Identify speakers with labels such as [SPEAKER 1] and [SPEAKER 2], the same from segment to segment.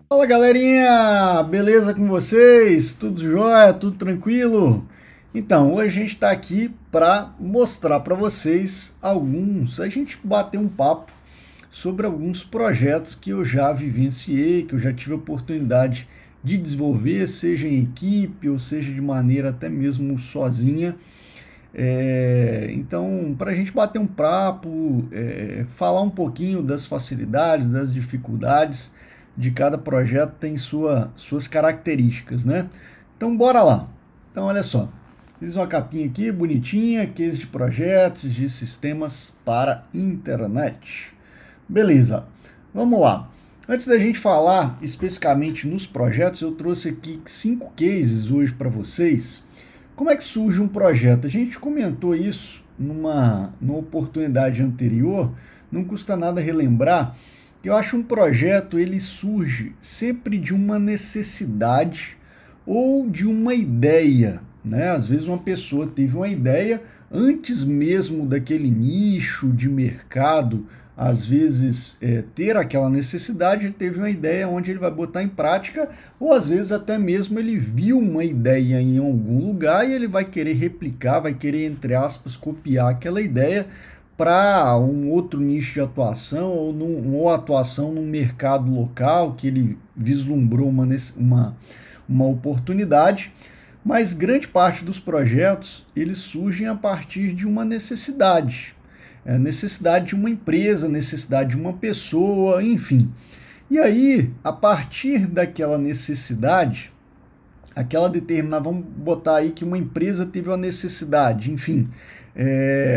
[SPEAKER 1] Fala galerinha, beleza com vocês? Tudo jóia? Tudo tranquilo? Então, hoje a gente está aqui para mostrar para vocês a gente bater um papo sobre alguns projetos que eu já vivenciei, que eu já tive a oportunidade de desenvolver, seja em equipe ou seja de maneira até mesmo sozinha. Então, para a gente bater um papo, falar um pouquinho das facilidades, das dificuldades de cada projeto, tem suas características, né? Então, bora lá. Então, olha só, fiz uma capinha aqui bonitinha, case de projetos, de sistemas para internet. Beleza, vamos lá. Antes da gente falar especificamente nos projetos, eu trouxe aqui 5 cases hoje para vocês. Como é que surge um projeto? A gente comentou isso numa oportunidade anterior, não custa nada relembrar, que eu acho um projeto, ele surge sempre de uma necessidade ou de uma ideia, né? Às vezes uma pessoa teve uma ideia antes mesmo daquele nicho de mercado, às vezes ter aquela necessidade, ele teve uma ideia onde ele vai botar em prática, ou às vezes até mesmo ele viu uma ideia em algum lugar e ele vai querer replicar, vai querer, entre aspas, copiar aquela ideia para um outro nicho de atuação ou atuação num mercado local que ele vislumbrou uma oportunidade. Mas grande parte dos projetos, eles surgem a partir de uma necessidade. Necessidade de uma empresa, necessidade de uma pessoa, enfim. E aí, a partir daquela necessidade, aquela determinada, vamos botar aí que uma empresa teve uma necessidade, enfim,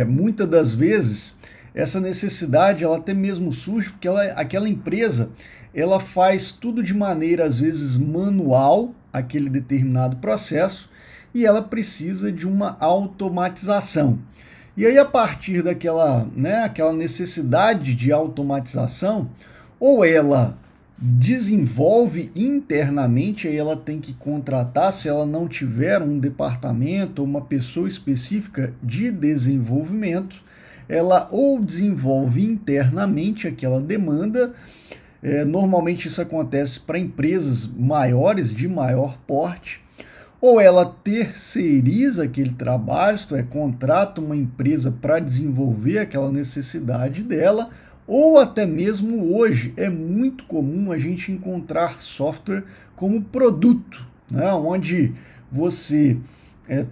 [SPEAKER 1] muitas das vezes essa necessidade ela até mesmo surge porque aquela empresa ela faz tudo de maneira às vezes manual, aquele determinado processo, e ela precisa de uma automatização. E aí, a partir daquela, né, aquela necessidade de automatização, ou ela desenvolve internamente, aí ela tem que contratar, se ela não tiver um departamento ou uma pessoa específica de desenvolvimento, ela ou desenvolve internamente aquela demanda. Normalmente isso acontece para empresas maiores, de maior porte, ou ela terceiriza aquele trabalho, isto é, contrata uma empresa para desenvolver aquela necessidade dela, ou até mesmo hoje é muito comum a gente encontrar software como produto, né, onde você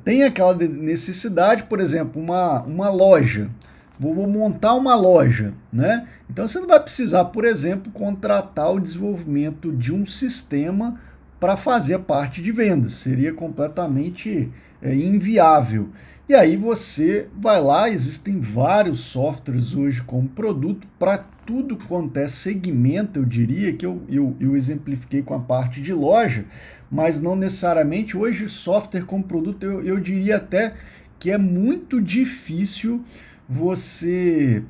[SPEAKER 1] tem aquela necessidade, por exemplo, uma loja. Vou montar uma loja, né? Então você não vai precisar, por exemplo, contratar o desenvolvimento de um sistema para fazer a parte de vendas, seria completamente inviável. E aí você vai lá, existem vários softwares hoje como produto para tudo quanto é segmento, eu diria que eu exemplifiquei com a parte de loja, mas não necessariamente hoje software como produto, eu diria até que é muito difícil você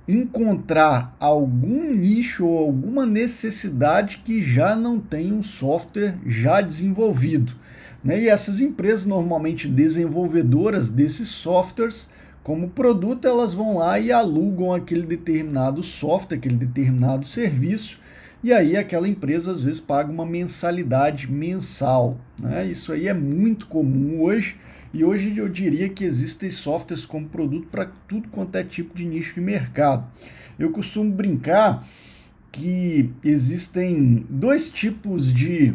[SPEAKER 1] encontrar algum nicho ou alguma necessidade que já não tem um software já desenvolvido, né? E essas empresas, normalmente desenvolvedoras desses softwares, como produto, elas vão lá e alugam aquele determinado software, aquele determinado serviço, e aí aquela empresa às vezes paga uma mensalidade mensal, né? Isso aí é muito comum hoje. E hoje eu diria que existem softwares como produto para tudo quanto é tipo de nicho de mercado. Eu costumo brincar que existem dois tipos de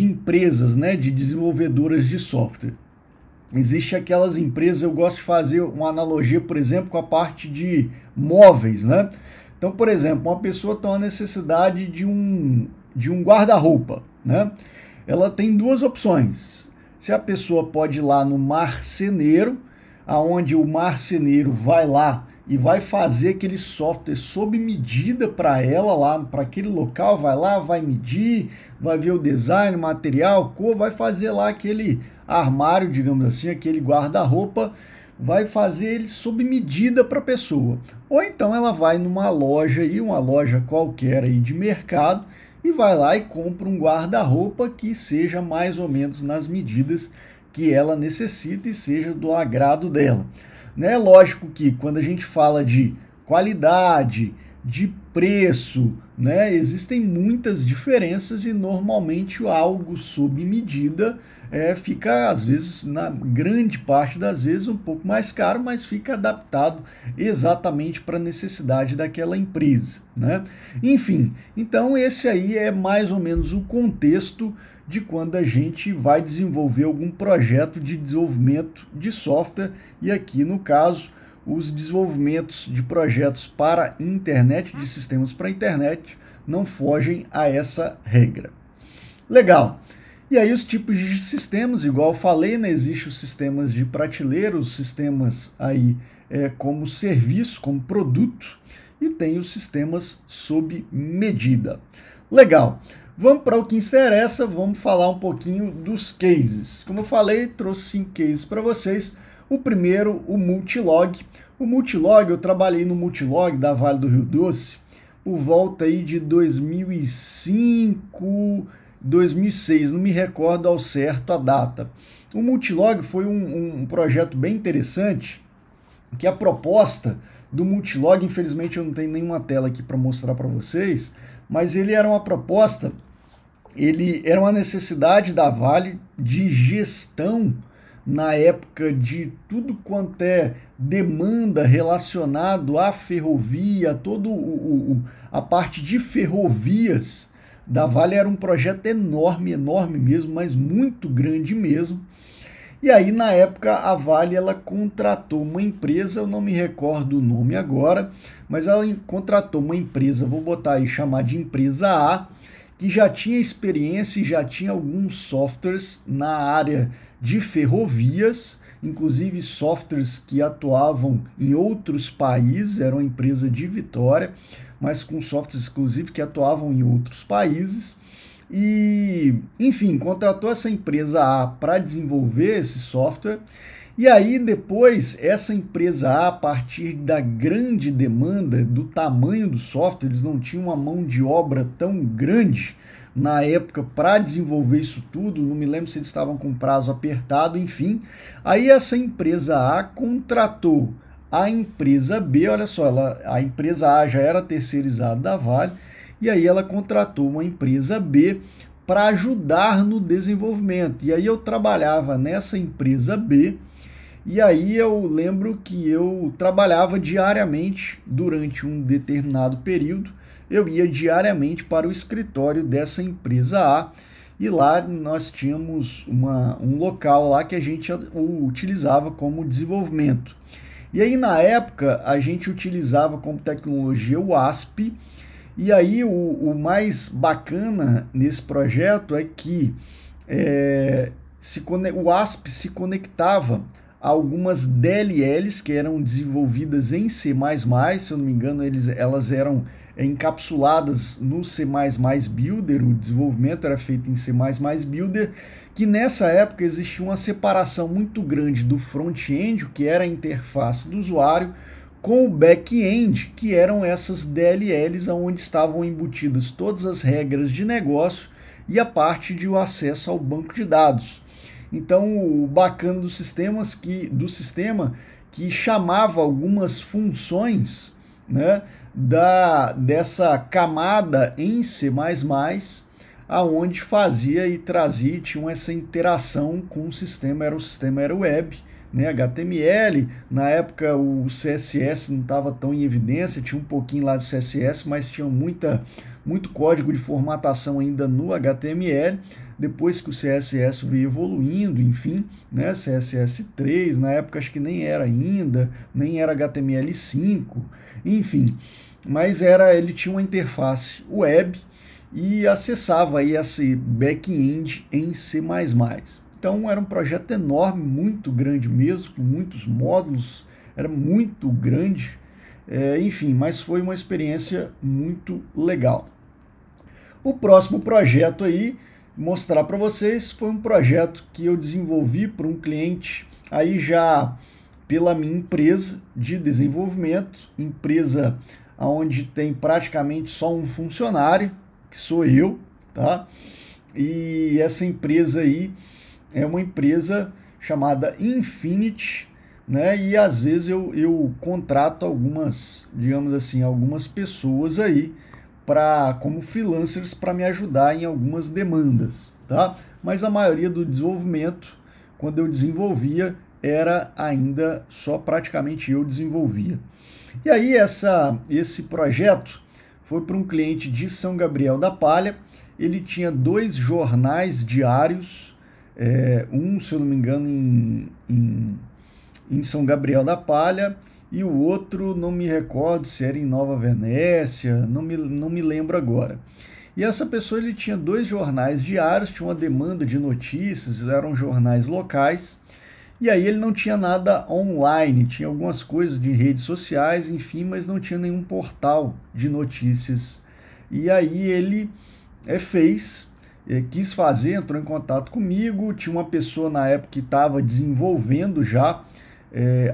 [SPEAKER 1] empresas, né, de desenvolvedoras de software. Existem aquelas empresas, eu gosto de fazer uma analogia, por exemplo, com a parte de móveis, né? Então, por exemplo, uma pessoa tem uma necessidade de um guarda-roupa, né? Ela tem duas opções. Se a pessoa pode ir lá no marceneiro, aonde o marceneiro vai lá e vai fazer aquele software sob medida para ela lá, para aquele local, vai lá, vai medir, vai ver o design, material, cor, vai fazer lá aquele armário, digamos assim, aquele guarda-roupa, vai fazer ele sob medida para a pessoa. Ou então ela vai numa loja aí, uma loja qualquer aí de mercado, e vai lá e compra um guarda-roupa que seja mais ou menos nas medidas que ela necessita e seja do agrado dela. Né? Lógico que quando a gente fala de qualidade, de preço, né? Existem muitas diferenças e normalmente algo sob medida fica, às vezes, na grande parte das vezes, um pouco mais caro, mas fica adaptado exatamente para a necessidade daquela empresa, né? Enfim, então esse aí é mais ou menos o contexto de quando a gente vai desenvolver algum projeto de desenvolvimento de software, e aqui no caso os desenvolvimentos de projetos para internet, de sistemas para internet, não fogem a essa regra. Legal. E aí os tipos de sistemas, igual eu falei, né, existem os sistemas de prateleira, os sistemas aí como serviço, como produto, e tem os sistemas sob medida. Legal. Vamos para o que interessa, vamos falar um pouquinho dos cases. Como eu falei, trouxe 5 cases para vocês. O primeiro, o Multilog. O Multilog, eu trabalhei no Multilog da Vale do Rio Doce por volta aí de 2005, 2006, não me recordo ao certo a data. O Multilog foi um projeto bem interessante, que a proposta do Multilog, infelizmente eu não tenho nenhuma tela aqui para mostrar para vocês, mas ele era uma proposta, ele era uma necessidade da Vale de gestão na época de tudo quanto é demanda relacionado à ferrovia, toda a parte de ferrovias da Vale. Era um projeto enorme, enorme mesmo, mas muito grande mesmo. E aí, na época, a Vale ela contratou uma empresa, eu não me recordo o nome agora, mas ela contratou uma empresa, vou botar aí, chamar de empresa A, que já tinha experiência e já tinha alguns softwares na área de ferrovias, inclusive softwares que atuavam em outros países, era uma empresa de Vitória, mas com softwares exclusivos que atuavam em outros países. E, enfim, contratou essa empresa A para desenvolver esse software. E aí depois, essa empresa A, a partir da grande demanda, do tamanho do software, eles não tinham uma mão de obra tão grande na época para desenvolver isso tudo, não me lembro se eles estavam com prazo apertado, enfim. Aí essa empresa A contratou a empresa B, olha só, a empresa A já era terceirizada da Vale, e aí ela contratou uma empresa B para ajudar no desenvolvimento. E aí eu trabalhava nessa empresa B, e aí eu lembro que eu trabalhava diariamente durante um determinado período. Eu ia diariamente para o escritório dessa empresa A, e lá nós tínhamos um local lá que a gente utilizava como desenvolvimento. E aí na época a gente utilizava como tecnologia o ASP, e aí o mais bacana nesse projeto é que o ASP se conectava a algumas DLLs que eram desenvolvidas em C++, se eu não me engano elas eram encapsuladas no C++ Builder, o desenvolvimento era feito em C++ Builder, que nessa época existia uma separação muito grande do front-end, que era a interface do usuário, com o back-end, que eram essas DLLs onde estavam embutidas todas as regras de negócio e a parte de acesso ao banco de dados. Então, o bacana do sistema que chamava algumas funções, né, dessa camada em C++, aonde fazia e trazia, tinha essa interação com o sistema era web, né, HTML, na época o CSS não estava tão em evidência, tinha um pouquinho lá de CSS, mas tinha muito código de formatação ainda no HTML, depois que o CSS veio evoluindo, enfim, né, CSS3, na época acho que nem era ainda, nem era HTML5, enfim, mas ele tinha uma interface web e acessava aí esse back-end em C++. Então era um projeto enorme, muito grande mesmo, com muitos módulos, era muito grande, enfim, mas foi uma experiência muito legal. O próximo projeto aí, mostrar para vocês, foi um projeto que eu desenvolvi para um cliente, aí já pela minha empresa de desenvolvimento, empresa onde tem praticamente só um funcionário, que sou eu, tá? E essa empresa aí é uma empresa chamada Infinity, né? E às vezes eu contrato algumas, digamos assim, algumas pessoas aí como freelancers para me ajudar em algumas demandas, tá? Mas a maioria do desenvolvimento, quando eu desenvolvia, era ainda só praticamente eu desenvolvia. E aí esse projeto foi para um cliente de São Gabriel da Palha. Ele tinha 2 jornais diários, um, se eu não me engano, em São Gabriel da Palha, e o outro, não me recordo se era em Nova Venécia, não me lembro agora. E essa pessoa, ele tinha 2 jornais diários, tinha uma demanda de notícias, eram jornais locais, e aí ele não tinha nada online, tinha algumas coisas de redes sociais, enfim, mas não tinha nenhum portal de notícias. E aí ele quis fazer, entrou em contato comigo, tinha uma pessoa na época que estava desenvolvendo já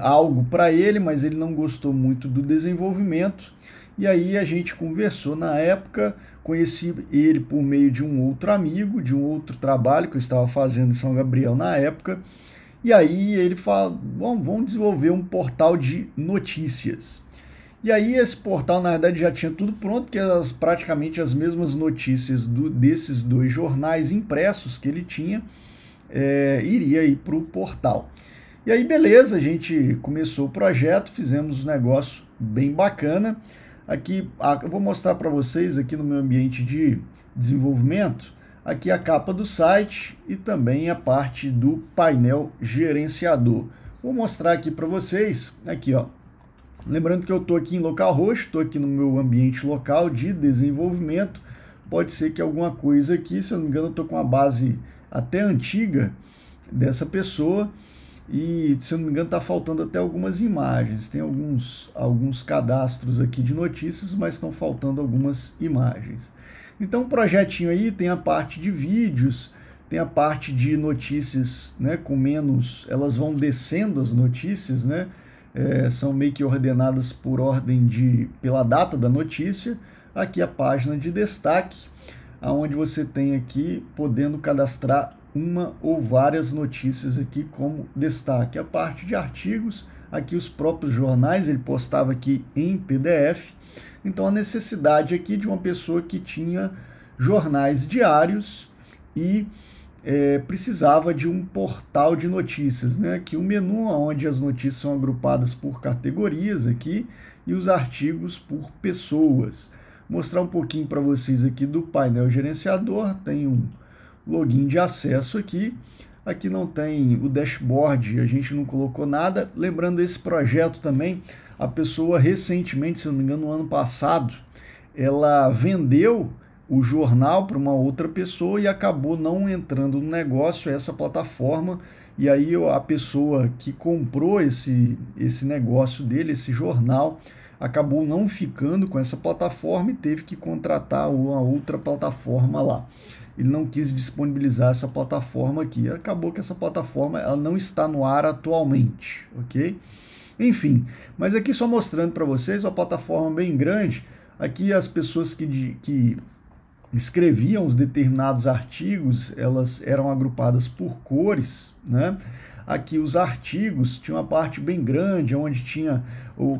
[SPEAKER 1] algo para ele, mas ele não gostou muito do desenvolvimento. E aí a gente conversou na época, conheci ele por meio de um outro amigo, de um outro trabalho que eu estava fazendo em São Gabriel na época. E aí ele fala, bom, vamos desenvolver um portal de notícias. E aí esse portal, na verdade, já tinha tudo pronto, porque praticamente as mesmas notícias desses 2 jornais impressos que ele tinha, iria ir para o portal. E aí, beleza, a gente começou o projeto, fizemos um negócio bem bacana. Aqui, eu vou mostrar para vocês aqui no meu ambiente de desenvolvimento, aqui a capa do site e também a parte do painel gerenciador. Vou mostrar aqui para vocês, aqui ó, lembrando que eu estou aqui em localhost, estou aqui no meu ambiente local de desenvolvimento. Pode ser que alguma coisa aqui, se eu não me engano, eu estou com uma base até antiga dessa pessoa. E, se eu não me engano, está faltando até algumas imagens. Tem alguns cadastros aqui de notícias, mas estão faltando algumas imagens. Então, o projetinho aí tem a parte de vídeos, tem a parte de notícias, né, com menos... Elas vão descendo as notícias, né? São meio que ordenadas por ordem pela data da notícia. Aqui a página de destaque, onde você tem aqui podendo cadastrar uma ou várias notícias aqui como destaque. A parte de artigos, aqui os próprios jornais, ele postava aqui em PDF. Então a necessidade aqui de uma pessoa que tinha jornais diários e precisava de um portal de notícias, né? Aqui o menu onde as notícias são agrupadas por categorias aqui e os artigos por pessoas. Vou mostrar um pouquinho para vocês aqui do painel gerenciador. Tem um login de acesso aqui. Aqui não tem o dashboard, a gente não colocou nada. Lembrando, esse projeto também, a pessoa recentemente, se não me engano, no ano passado, ela vendeu o jornal para uma outra pessoa e acabou não entrando no negócio essa plataforma. E aí a pessoa que comprou esse negócio dele, esse jornal, acabou não ficando com essa plataforma e teve que contratar uma outra plataforma lá. Ele não quis disponibilizar essa plataforma aqui. Acabou que essa plataforma ela não está no ar atualmente, ok? Enfim, mas aqui só mostrando para vocês uma plataforma bem grande. Aqui as pessoas que escreviam os determinados artigos, elas eram agrupadas por cores, né? Aqui os artigos tinha uma parte bem grande, onde tinha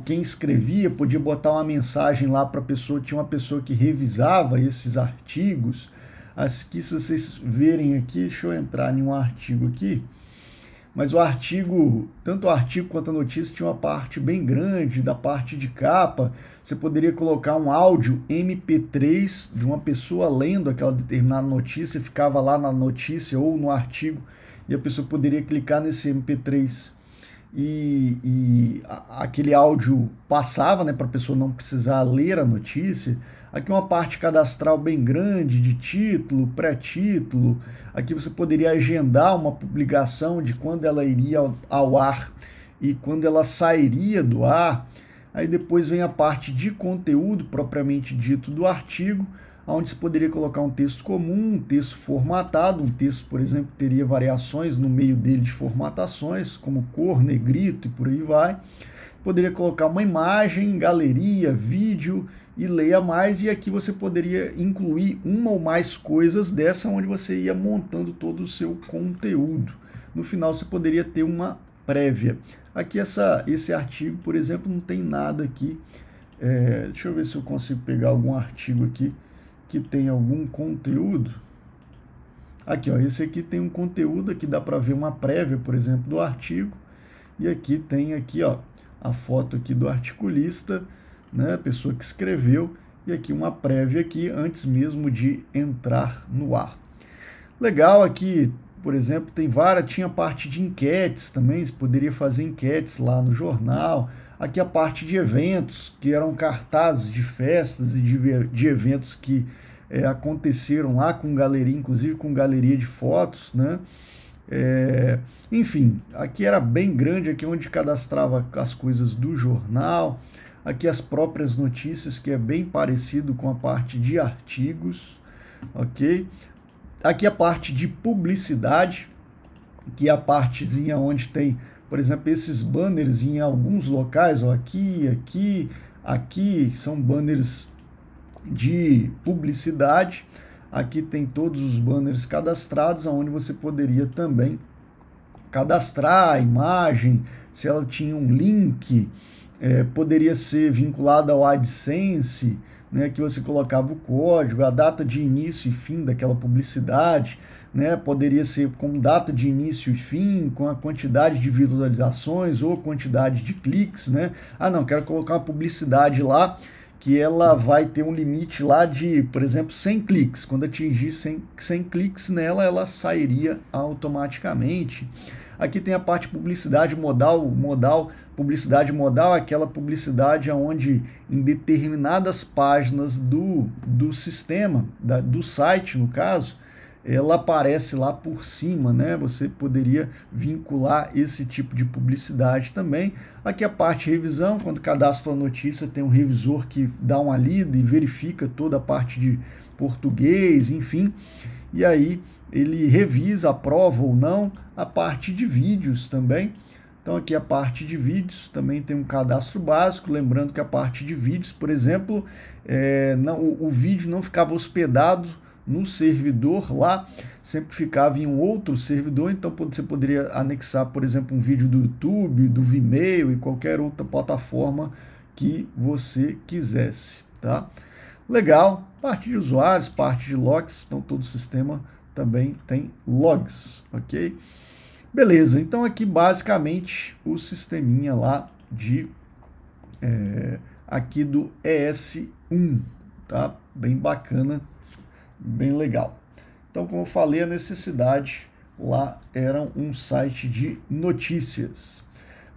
[SPEAKER 1] quem escrevia podia botar uma mensagem lá para a pessoa, tinha uma pessoa que revisava esses artigos. Aqui, se vocês verem aqui, deixa eu entrar em um artigo aqui, mas o artigo, tanto o artigo quanto a notícia, tinha uma parte bem grande da parte de capa. Você poderia colocar um áudio MP3 de uma pessoa lendo aquela determinada notícia, ficava lá na notícia ou no artigo, e a pessoa poderia clicar nesse MP3 e aquele áudio passava, né, para a pessoa não precisar ler a notícia. Aqui uma parte cadastral bem grande de título, pré-título. Aqui você poderia agendar uma publicação de quando ela iria ao ar e quando ela sairia do ar. Aí depois vem a parte de conteúdo propriamente dito do artigo, onde você poderia colocar um texto comum, um texto formatado. Um texto, por exemplo, teria variações no meio dele de formatações, como cor, negrito e por aí vai. Poderia colocar uma imagem, galeria, vídeo e leia mais, e aqui você poderia incluir uma ou mais coisas dessa, onde você ia montando todo o seu conteúdo. No final você poderia ter uma prévia. Aqui esse artigo, por exemplo, não tem nada aqui. Deixa eu ver se eu consigo pegar algum artigo aqui que tem algum conteúdo. Aqui, ó, esse aqui tem um conteúdo, aqui dá para ver uma prévia, por exemplo, do artigo. E aqui tem aqui, ó, a foto aqui do articulista, né, a pessoa que escreveu, e aqui uma prévia aqui antes mesmo de entrar no ar. Legal, aqui, por exemplo, tinha parte de enquetes também, você poderia fazer enquetes lá no jornal. Aqui a parte de eventos, que eram cartazes de festas e de eventos que aconteceram lá com galeria, inclusive com galeria de fotos, né? Enfim, aqui era bem grande, aqui onde cadastrava as coisas do jornal. Aqui as próprias notícias, que é bem parecido com a parte de artigos, ok? Aqui a parte de publicidade, que é a partezinha onde tem, por exemplo, esses banners em alguns locais, ó, aqui, são banners de publicidade. Aqui tem todos os banners cadastrados, onde você poderia também cadastrar a imagem, se ela tinha um link, poderia ser vinculada ao AdSense, né, que você colocava o código, a data de início e fim daquela publicidade, né, poderia ser com data de início e fim, com a quantidade de visualizações ou quantidade de cliques, né? Ah, não, quero colocar uma publicidade lá que ela vai ter um limite lá de, por exemplo, 100 cliques. Quando atingir 100 cliques nela, ela sairia automaticamente. Aqui tem a parte publicidade modal. Publicidade modal é aquela publicidade onde em determinadas páginas do sistema, do site no caso, ela aparece lá por cima, né? Você poderia vincular esse tipo de publicidade também. Aqui a parte de revisão, quando cadastra a notícia, tem um revisor que dá uma lida e verifica toda a parte de português, enfim. E aí ele revisa, aprova ou não. A parte de vídeos também. Então aqui a parte de vídeos também tem um cadastro básico, lembrando que a parte de vídeos, por exemplo, o vídeo não ficava hospedado no servidor lá, sempre ficava em um outro servidor, então você poderia anexar, por exemplo, um vídeo do YouTube, do Vimeo e qualquer outra plataforma que você quisesse, tá? Legal, parte de usuários, parte de logs, então todo o sistema também tem logs, ok? Beleza, então aqui basicamente o sisteminha lá aqui do ES1, tá? Bem bacana, bem legal. Então, como eu falei, a necessidade lá era um site de notícias.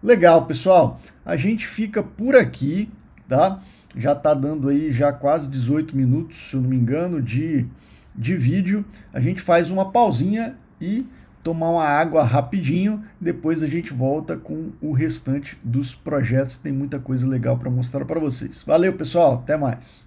[SPEAKER 1] Legal, pessoal, a gente fica por aqui, tá? Já está dando aí já quase 18 minutos, se eu não me engano, de vídeo. A gente faz uma pausinha e tomar uma água rapidinho, depois a gente volta com o restante dos projetos. Tem muita coisa legal para mostrar para vocês. Valeu, pessoal, até mais.